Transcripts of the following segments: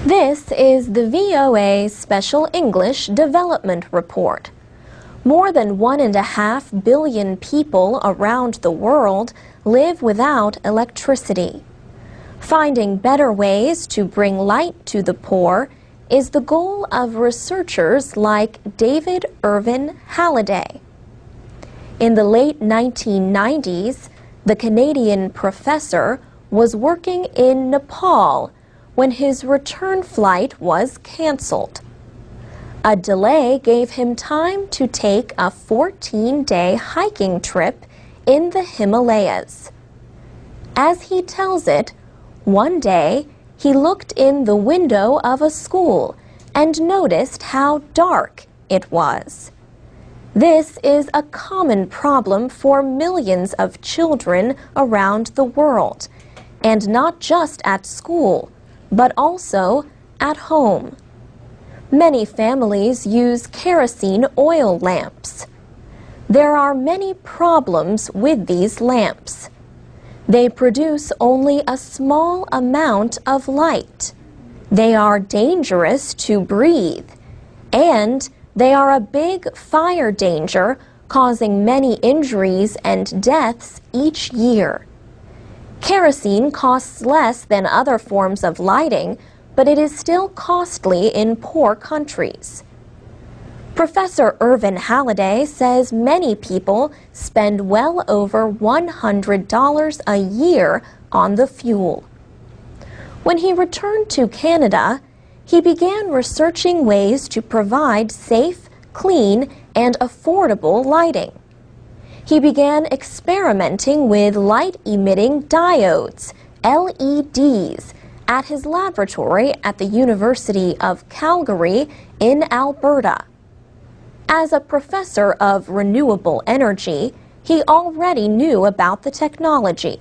This is the VOA Special English Development Report. More than 1.5 billion people around the world live without electricity. Finding better ways to bring light to the poor is the goal of researchers like David Irvin Halliday. In the late 1990s, the Canadian professor was working in Nepal when his return flight was cancelled. A delay gave him time to take a 14-day hiking trip in the Himalayas. As he tells it, one day he looked in the window of a school and noticed how dark it was. This is a common problem for millions of children around the world, and not just at school, but also at home. Many families use kerosene oil lamps. There are many problems with these lamps. They produce only a small amount of light. They are dangerous to breathe, and they are a big fire danger, causing many injuries and deaths each year. Kerosene costs less than other forms of lighting, but it is still costly in poor countries. Professor Irvin Halliday says many people spend well over $100 a year on the fuel. When he returned to Canada, he began researching ways to provide safe, clean, and affordable lighting. He began experimenting with light-emitting diodes, LEDs, at his laboratory at the University of Calgary in Alberta. As a professor of renewable energy, he already knew about the technology.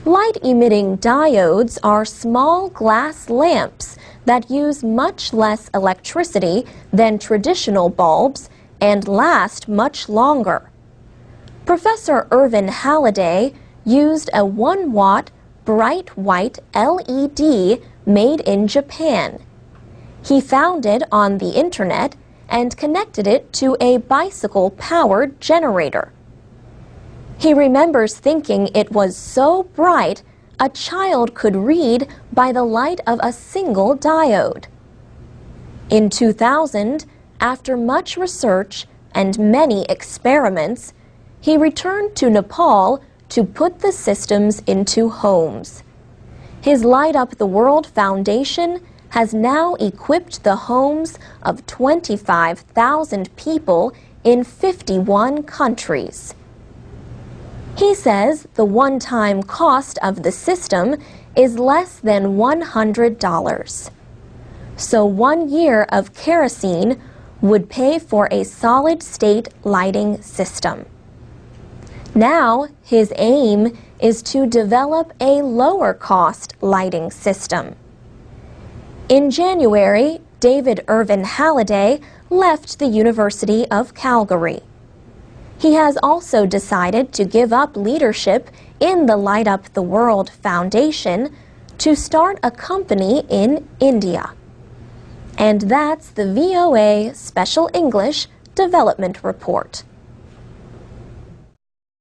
Light-emitting diodes are small glass lamps that use much less electricity than traditional bulbs and last much longer. Professor Irvin Halliday used a 1-watt bright white LED made in Japan. He found it on the internet and connected it to a bicycle-powered generator. He remembers thinking it was so bright a child could read by the light of a single diode. In 2000, after much research and many experiments, he returned to Nepal to put the systems into homes. His Light Up the World Foundation has now equipped the homes of 25,000 people in 51 countries. He says the one-time cost of the system is less than $100. So 1 year of kerosene would pay for a solid-state lighting system. Now, his aim is to develop a lower-cost lighting system. In January, David Irvin Halliday left the University of Calgary. He has also decided to give up leadership in the Light Up the World Foundation to start a company in India. And that's the VOA Special English Development Report.